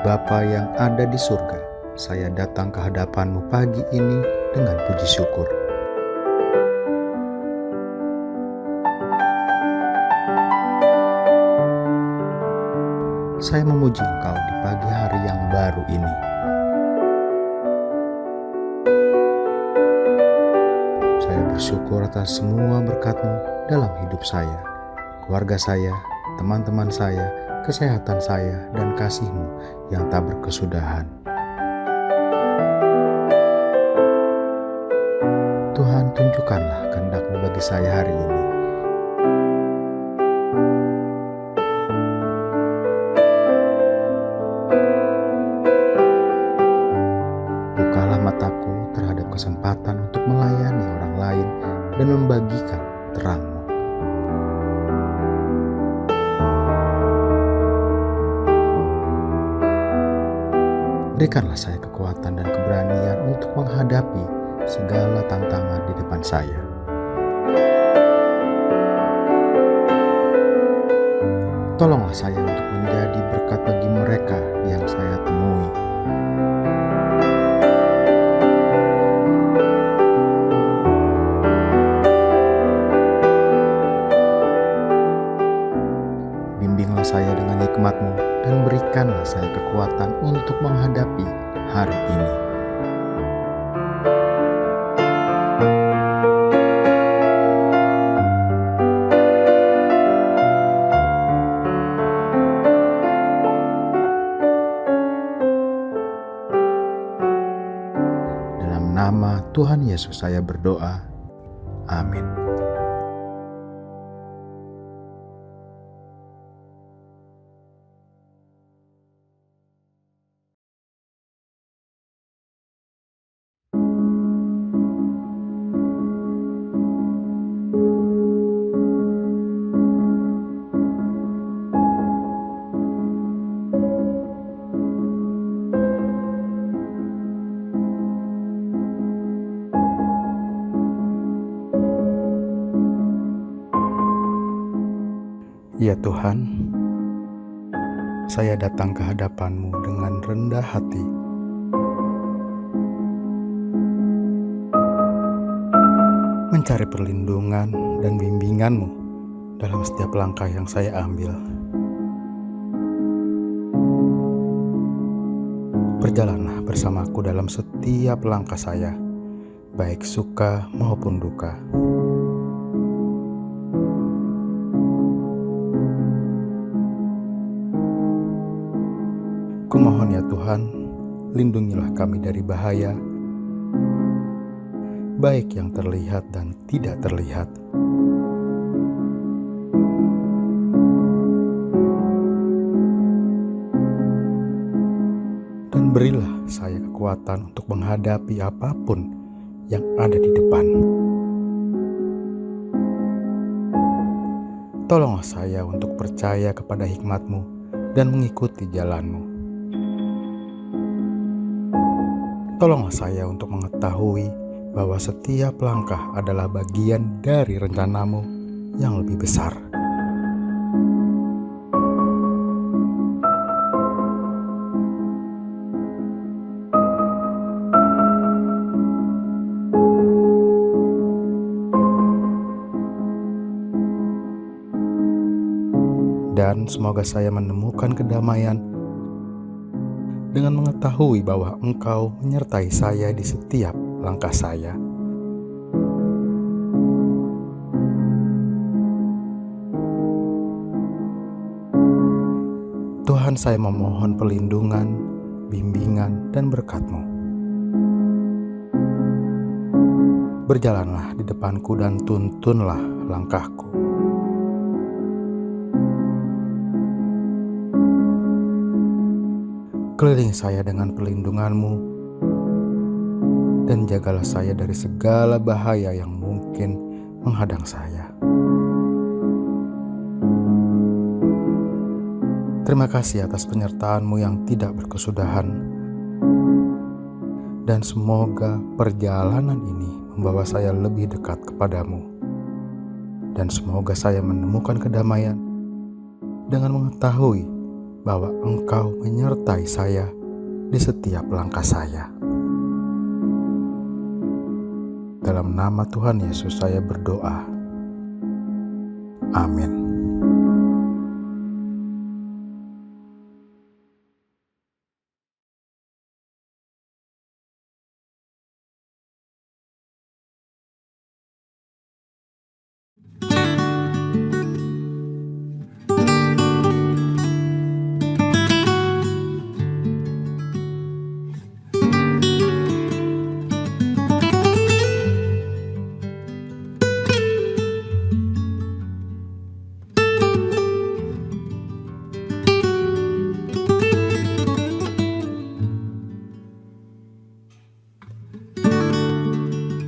Bapa yang ada di surga, saya datang ke hadapan-Mu pagi ini dengan puji syukur. Saya memuji Engkau di pagi hari yang baru ini. Saya bersyukur atas semua berkat-Mu dalam hidup saya, keluarga saya, teman-teman saya, kesehatan saya, dan kasih-Mu yang tak berkesudahan. Tuhan, tunjukkanlah kehendak-Mu bagi saya hari ini. Bukalah mataku terhadap kesempatan untuk melayani orang lain dan membagikan terang-Mu. Berikanlah saya kekuatan dan keberanian untuk menghadapi segala tantangan di depan saya. Tolonglah saya untuk menjadi berkat bagi mereka yang saya temui. Bimbinglah saya dengan hikmat-Mu dan berikanlah saya kekuatan untuk menghadapi hari ini. Dalam nama Tuhan Yesus saya berdoa. Amin. Ya Tuhan, saya datang ke hadapan-Mu dengan rendah hati. Mencari perlindungan dan bimbingan-Mu dalam setiap langkah yang saya ambil. Berjalanlah bersamaku dalam setiap langkah saya, baik suka maupun duka. Kumohon ya Tuhan, lindungilah kami dari bahaya, baik yang terlihat dan tidak terlihat. Dan berilah saya kekuatan untuk menghadapi apapun yang ada di depan. Tolonglah saya untuk percaya kepada hikmat-Mu dan mengikuti jalan-Mu. Tolonglah saya untuk mengetahui bahwa setiap langkah adalah bagian dari rencana-Mu yang lebih besar. Dan semoga saya menemukan kedamaian dengan mengetahui bahwa Engkau menyertai saya di setiap langkah saya. Tuhan, saya memohon perlindungan, bimbingan, dan berkat-Mu. Berjalanlah di depanku dan tuntunlah langkahku. Kelilingi saya dengan perlindungan-Mu dan jagalah saya dari segala bahaya yang mungkin menghadang saya. Terima kasih atas penyertaan-Mu yang tidak berkesudahan, dan semoga perjalanan ini membawa saya lebih dekat kepadamu, dan semoga saya menemukan kedamaian dengan mengetahui bahwa Engkau menyertai saya di setiap langkah saya. Dalam nama Tuhan Yesus saya berdoa. Amin.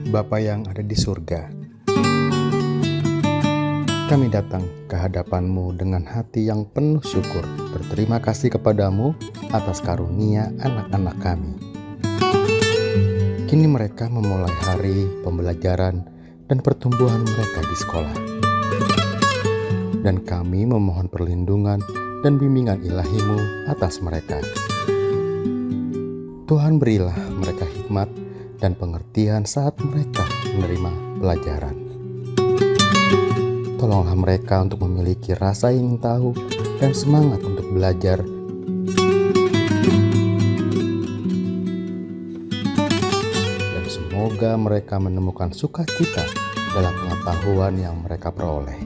Bapa yang ada di surga, kami datang ke hadapan-Mu dengan hati yang penuh syukur, berterima kasih kepadamu atas karunia anak-anak kami. Kini mereka memulai hari pembelajaran dan pertumbuhan mereka di sekolah. Dan kami memohon perlindungan dan bimbingan ilahi-Mu atas mereka. Tuhan, berilah mereka hikmat dan pengertian saat mereka menerima pelajaran. Tolonglah mereka untuk memiliki rasa ingin tahu dan semangat untuk belajar. Dan semoga mereka menemukan sukacita dalam pengetahuan yang mereka peroleh.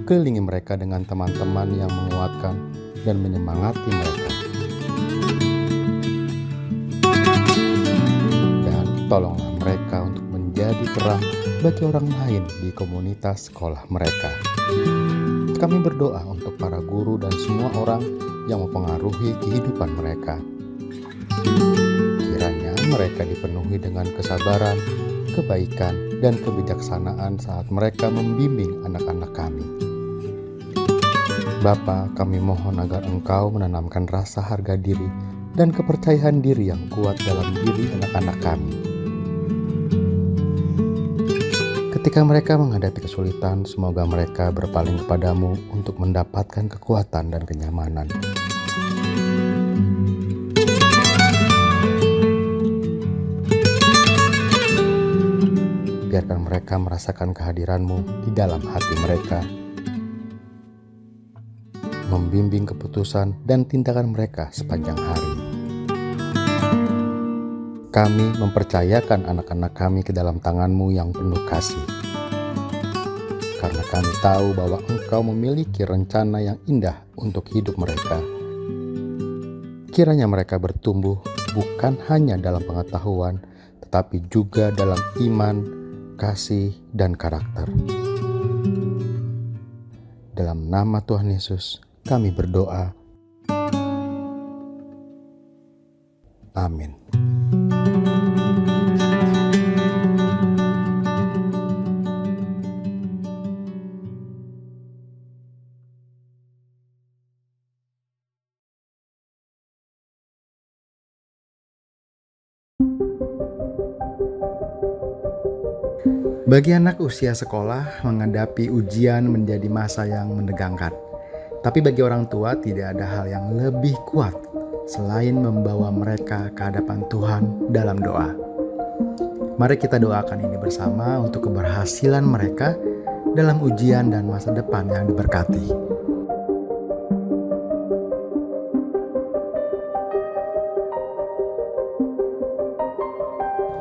Kelilingi mereka dengan teman-teman yang menguatkan dan menyemangati mereka. Dan tolonglah mereka untuk menjadi terang bagi orang lain di komunitas sekolah mereka. Kami berdoa untuk para guru dan semua orang yang mempengaruhi kehidupan mereka. Kiranya mereka dipenuhi dengan kesabaran, kebaikan, dan kebijaksanaan saat mereka membimbing anak-anak kami. Bapa, kami mohon agar Engkau menanamkan rasa harga diri dan kepercayaan diri yang kuat dalam diri anak-anak kami. Ketika mereka menghadapi kesulitan, semoga mereka berpaling kepadamu untuk mendapatkan kekuatan dan kenyamanan. Biarkan mereka merasakan kehadiran-Mu di dalam hati mereka, membimbing keputusan dan tindakan mereka sepanjang hari. Kami mempercayakan anak-anak kami ke dalam tangan-Mu yang penuh kasih. Karena kami tahu bahwa Engkau memiliki rencana yang indah untuk hidup mereka. Kiranya mereka bertumbuh bukan hanya dalam pengetahuan, tetapi juga dalam iman, kasih, dan karakter. Dalam nama Tuhan Yesus, kami berdoa. Amin. Bagi anak usia sekolah, menghadapi ujian menjadi masa yang menegangkan. Tapi bagi orang tua tidak ada hal yang lebih kuat selain membawa mereka ke hadapan Tuhan dalam doa. Mari kita doakan ini bersama untuk keberhasilan mereka dalam ujian dan masa depan yang diberkati.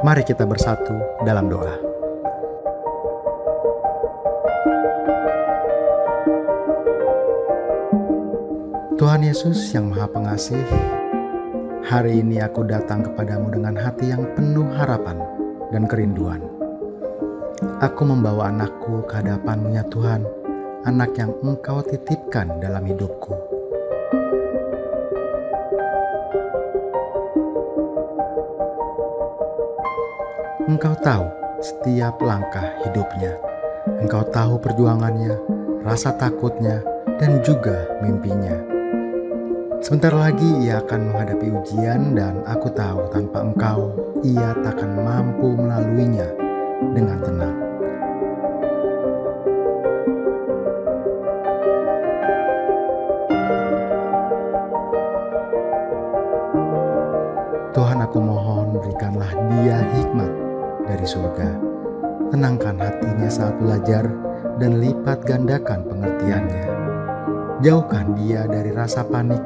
Mari kita bersatu dalam doa. Tuhan Yesus yang Maha Pengasih, hari ini aku datang kepadamu dengan hati yang penuh harapan dan kerinduan. Aku membawa anakku ke hadapan-Mu ya Tuhan, anak yang Engkau titipkan dalam hidupku. Engkau tahu setiap langkah hidupnya. Engkau tahu perjuangannya, rasa takutnya, dan juga mimpinya. Sebentar lagi ia akan menghadapi ujian dan aku tahu tanpa Engkau ia takkan mampu melaluinya dengan tenang. Tuhan berikanlah dia hikmat dari surga. Tenangkan hatinya saat belajar dan lipat gandakan pengertiannya. Jauhkan dia dari rasa panik,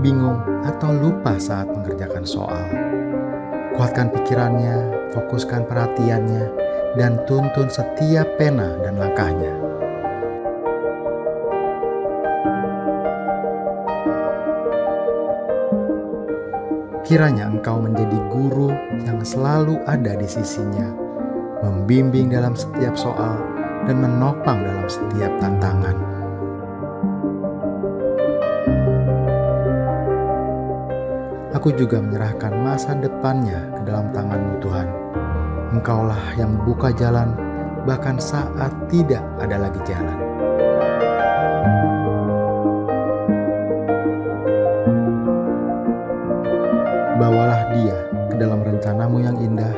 bingung, atau lupa saat mengerjakan soal. Kuatkan pikirannya, fokuskan perhatiannya, dan tuntun setiap pena dan langkahnya. Kiranya engkau menjadi guru yang selalu ada di sisinya, membimbing dalam setiap soal dan menopang dalam setiap tantangan. Aku juga menyerahkan masa depannya ke dalam tangan-Mu Tuhan. Engkaulah yang membuka jalan, bahkan saat tidak ada lagi jalan. Bawalah dia ke dalam rencana-Mu yang indah,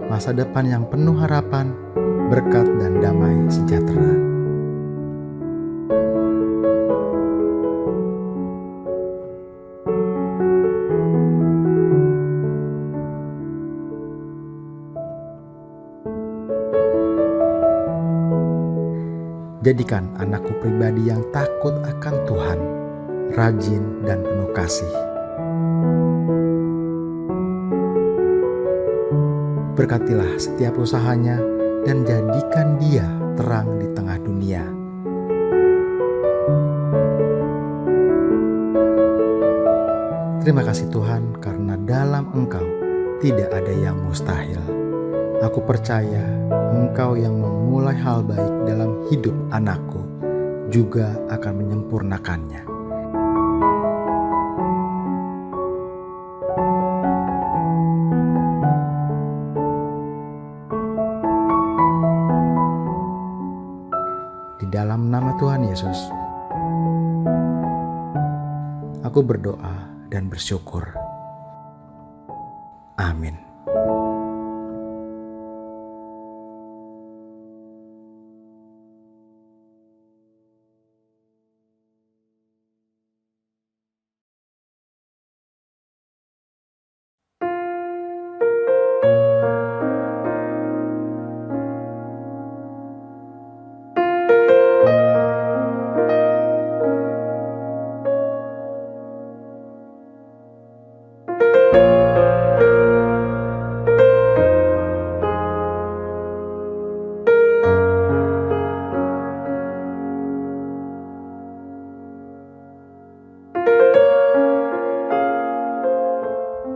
masa depan yang penuh harapan, berkat dan damai sejahtera. Jadikan anakku pribadi yang takut akan Tuhan, rajin dan penuh kasih. Berkatilah setiap usahanya dan jadikan dia terang di tengah dunia. Terima kasih Tuhan, karena dalam Engkau tidak ada yang mustahil. Aku percaya Engkau yang memulai hal baik dalam hidup anakku juga akan menyempurnakannya. Di dalam nama Tuhan Yesus, aku berdoa dan bersyukur. Amin.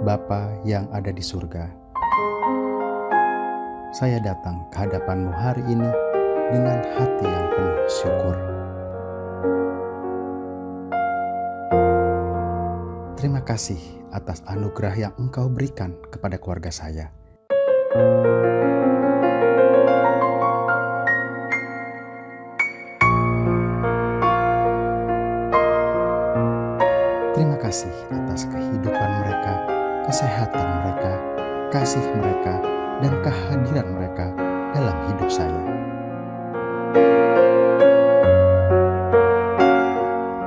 Bapa yang ada di surga, saya datang ke hadapan-Mu hari ini dengan hati yang penuh syukur. Terima kasih atas anugerah yang Engkau berikan kepada keluarga saya. Terima kasih atas kehidupan mereka, kesehatan mereka, kasih mereka, dan kehadiran mereka dalam hidup saya.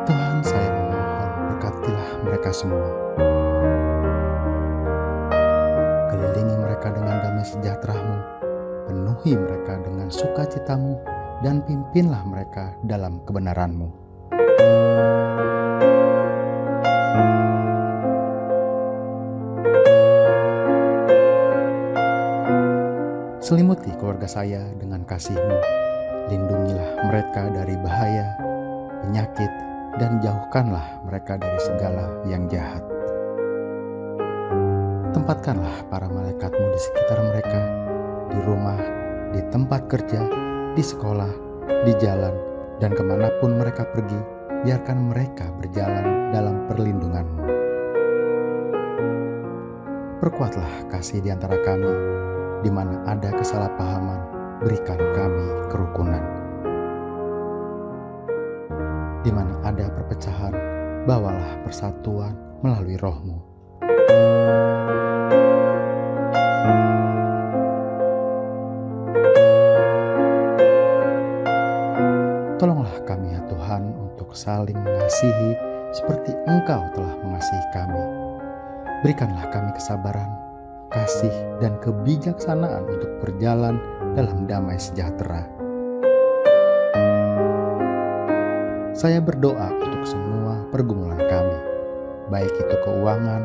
Tuhan, saya memohon berkatilah mereka semua. Kelilingi mereka dengan damai sejahtera-Mu, penuhi mereka dengan sukacita-Mu, dan pimpinlah mereka dalam kebenaran-Mu. Selimuti keluarga saya dengan kasih-Mu, lindungilah mereka dari bahaya, penyakit, dan jauhkanlah mereka dari segala yang jahat. Tempatkanlah para malaikat-Mu di sekitar mereka, di rumah, di tempat kerja, di sekolah, di jalan, dan kemanapun mereka pergi, biarkan mereka berjalan dalam perlindungan-Mu. Perkuatlah kasih di antara kami, di mana ada kesalahpahaman, berikan kami kerukunan. Di mana ada perpecahan, bawalah persatuan melalui Roh-Mu. Tolonglah kami ya Tuhan untuk saling mengasihi seperti Engkau telah mengasihi kami. Berikanlah kami kesabaran, kasih, dan kebijaksanaan untuk berjalan dalam damai sejahtera. Saya berdoa untuk semua pergumulan kami, baik itu keuangan,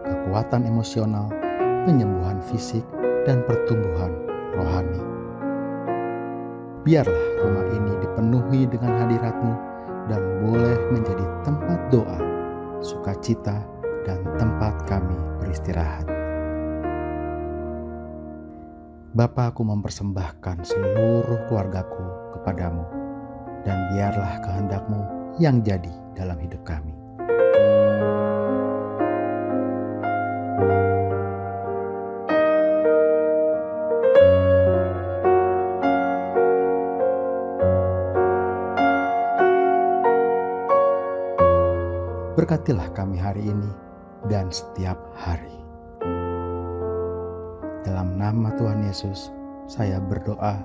kekuatan emosional, penyembuhan fisik, dan pertumbuhan rohani. Biarlah rumah ini dipenuhi dengan hadirat-Mu dan boleh menjadi tempat doa, sukacita, dan tempat kami beristirahat. Bapa, aku mempersembahkan seluruh keluargaku kepadamu, dan biarlah kehendak-Mu yang jadi dalam hidup kami. Berkatilah kami hari ini dan setiap hari. Dalam nama Tuhan Yesus, saya berdoa